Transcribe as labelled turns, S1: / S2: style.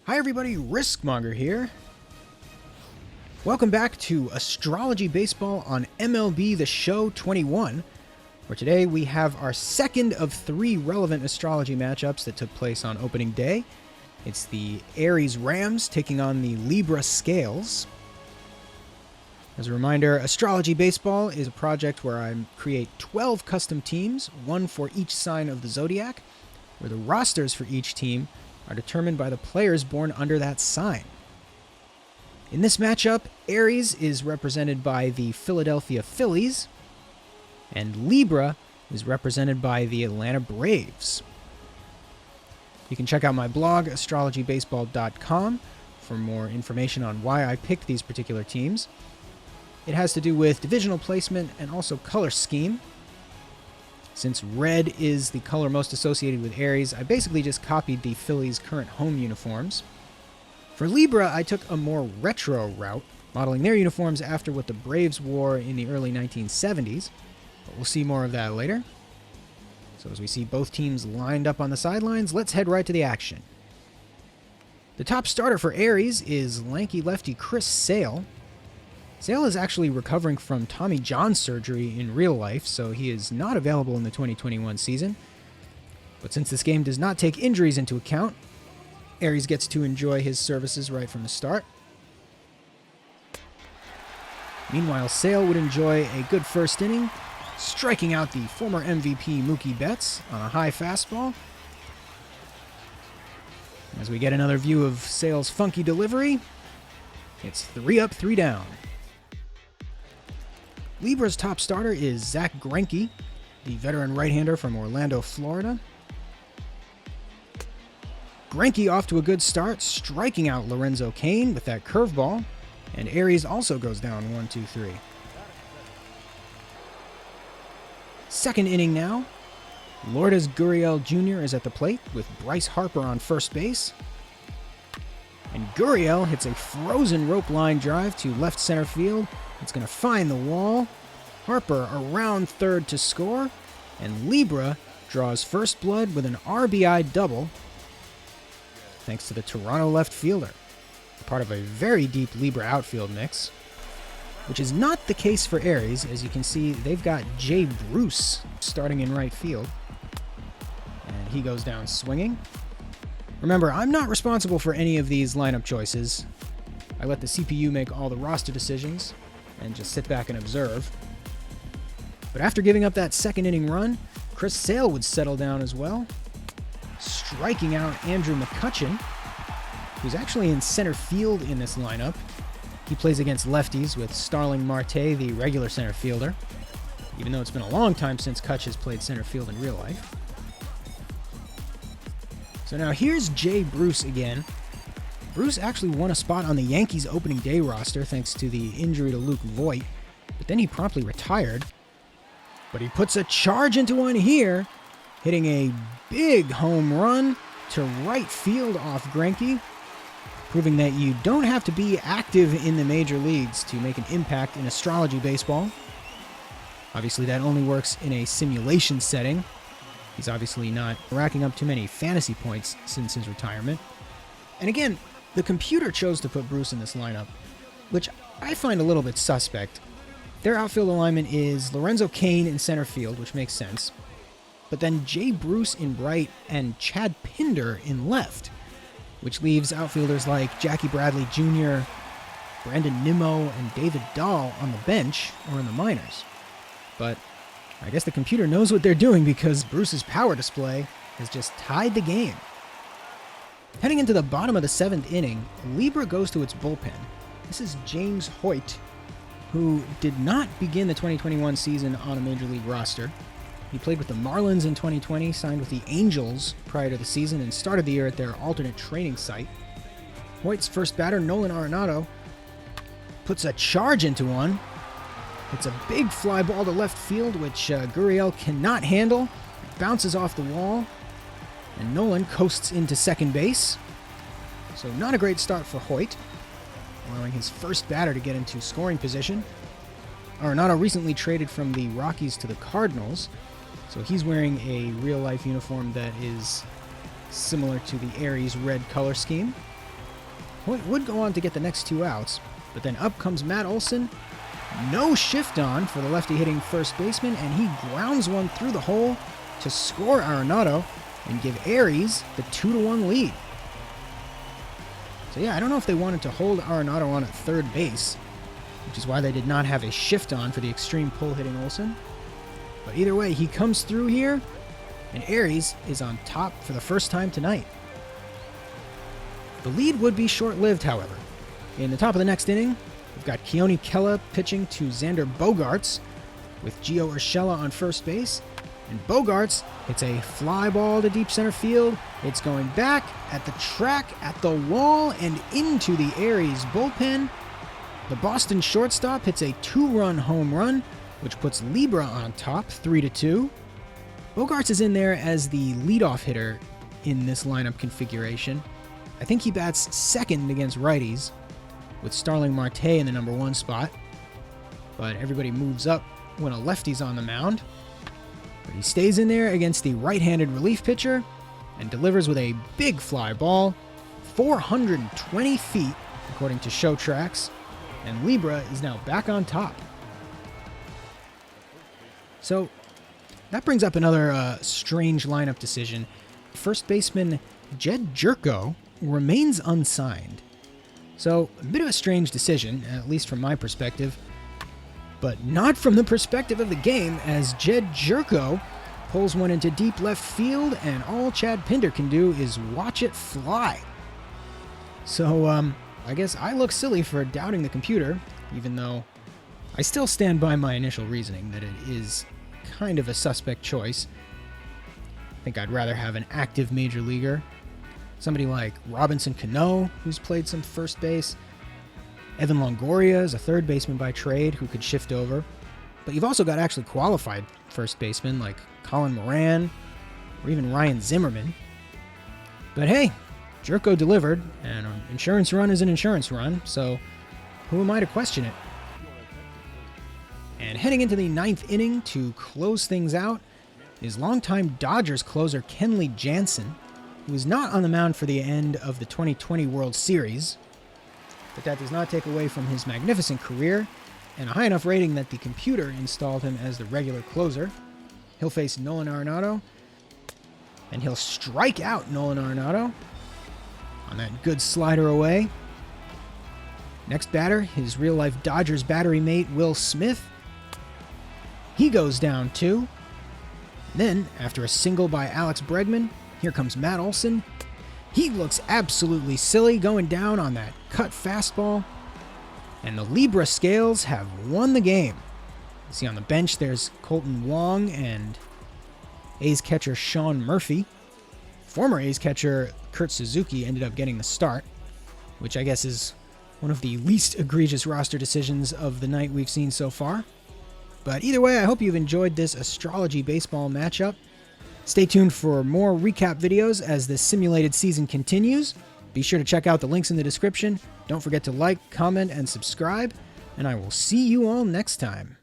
S1: Hi everybody, Riskmonger here. Welcome back to Astrology Baseball on MLB The Show 21, where today we have our second of three relevant astrology matchups that took place on opening day. It's the Aries Rams taking on the Libra Scales. As a reminder, Astrology Baseball is a project where I create 12 custom teams, one for each sign of the zodiac, where the rosters for each team are determined by the players born under that sign. In this matchup, Aries is represented by the Philadelphia Phillies, and Libra is represented by the Atlanta Braves. You can check out my blog, astrologybaseball.com, for more information on why I picked these particular teams. It has to do with divisional placement and also color scheme. Since red is the color most associated with Aries, I basically just copied the Phillies' current home uniforms. For Libra, I took a more retro route, modeling their uniforms after what the Braves wore in the early 1970s, but we'll see more of that later. So as we see both teams lined up on the sidelines, let's head right to the action. The top starter for Aries is lanky lefty Chris Sale. Sale is actually recovering from Tommy John surgery in real life, so he is not available in the 2021 season. But since this game does not take injuries into account, Aries gets to enjoy his services right from the start. Meanwhile, Sale would enjoy a good first inning, striking out the former MVP Mookie Betts on a high fastball. As we get another view of Sale's funky delivery, it's 3 up, 3 down. Libra's top starter is Zack Greinke, the veteran right-hander from Orlando, Florida. Greinke off to a good start, striking out Lorenzo Cain with that curveball, and Aries also goes down 1-2-3. Second inning now. Lourdes Gurriel Jr. is at the plate with Bryce Harper on first base. And Gurriel hits a frozen rope line drive to left center field. It's going to find the wall. Harper around third to score. And Libra draws first blood with an RBI double, thanks to the Toronto left fielder, part of a very deep Libra outfield mix, which is not the case for Aries. As you can see, they've got Jay Bruce starting in right field, and he goes down swinging. Remember, I'm not responsible for any of these lineup choices. I let the CPU make all the roster decisions and just sit back and observe. But after giving up that second inning run, Chris Sale would settle down as well, striking out Andrew Mccutchen, who's actually in center field in this lineup. He plays against lefties with Starling Marte, the regular center fielder, even though it's been a long time since Kutch has played center field in real life. So now here's Jay Bruce again. Bruce actually won a spot on the Yankees opening day roster thanks to the injury to Luke Voit, but then he promptly retired. But he puts a charge into one here, hitting a big home run to right field off Greinke, proving that you don't have to be active in the major leagues to make an impact in astrology baseball. Obviously, that only works in a simulation setting. He's obviously not racking up too many fantasy points since his retirement. And again, the computer chose to put Bruce in this lineup, which I find a little bit suspect. Their outfield alignment is Lorenzo Cain in center field, which makes sense, but then Jay Bruce in right and Chad Pinder in left, which leaves outfielders like Jackie Bradley Jr., Brandon Nimmo, and David Dahl on the bench or in the minors. But I guess the computer knows what they're doing because Bruce's power display has just tied the game. Heading into the bottom of the seventh inning, Libra goes to its bullpen. This is James Hoyt, who did not begin the 2021 season on a major league roster. He played with the Marlins in 2020, signed with the Angels prior to the season, and started the year at their alternate training site. Hoyt's first batter, Nolan Arenado, puts a charge into one. It's a big fly ball to left field, which Gurriel cannot handle. It bounces off the wall, and Nolan coasts into second base. So not a great start for Hoyt, allowing his first batter to get into scoring position. Arenado recently traded from the Rockies to the Cardinals, so he's wearing a real-life uniform that is similar to the Aries red color scheme. Hoyt would go on to get the next 2 outs, but then up comes Matt Olson. No shift on for the lefty hitting first baseman, and he grounds one through the hole to score Arenado and give Aries the 2-1 lead. So yeah, I don't know if they wanted to hold Arenado on at third base, which is why they did not have a shift on for the extreme pull hitting Olson. But either way, he comes through here, and Aries is on top for the first time tonight. The lead would be short-lived, however. In the top of the next inning, we've got Keone Kela pitching to Xander Bogaerts with Gio Urshela on first base. And Bogaerts hits a fly ball to deep center field. It's going back at the track, at the wall, and into the Aries bullpen. The Boston shortstop hits a 2-run home run, which puts Libra on top, 3-2. Bogaerts is in there as the leadoff hitter in this lineup configuration. I think he bats second against righties, with Starling Marte in the number 1 spot. But everybody moves up when a lefty's on the mound. But he stays in there against the right-handed relief pitcher and delivers with a big fly ball, 420 feet, according to Show Tracks, and Libra is now back on top. So that brings up another strange lineup decision. First baseman Jed Jerko remains unsigned. So a bit of a strange decision, at least from my perspective, but not from the perspective of the game, as Jed Jerko pulls one into deep left field, and all Chad Pinder can do is watch it fly. So, I guess I look silly for doubting the computer, even though I still stand by my initial reasoning that it is kind of a suspect choice. I think I'd rather have an active major leaguer, somebody like Robinson Cano, who's played some first base. Evan Longoria is a third baseman by trade who could shift over. But you've also got actually qualified first basemen like Colin Moran or even Ryan Zimmerman. But hey, Jerko delivered, and an insurance run is an insurance run, so who am I to question it? And heading into the 9th inning to close things out is longtime Dodgers closer Kenley Janssen, who is not on the mound for the end of the 2020 World Series. But that does not take away from his magnificent career and a high enough rating that the computer installed him as the regular closer. He'll face Nolan Arenado, and he'll strike out Nolan Arenado on that good slider away. Next batter, his real-life Dodgers battery mate, Will Smith. He goes down too. Then, after a single by Alex Bregman, here comes Matt Olson. He looks absolutely silly going down on that cut fastball. And the Libra Scales have won the game. You see on the bench there's Colton Wong and A's catcher Sean Murphy. Former A's catcher Kurt Suzuki ended up getting the start, which I guess is one of the least egregious roster decisions of the night we've seen so far. But either way, I hope you've enjoyed this Astrology Baseball matchup. Stay tuned for more recap videos as the simulated season continues. Be sure to check out the links in the description. Don't forget to like, comment, and subscribe, and I will see you all next time.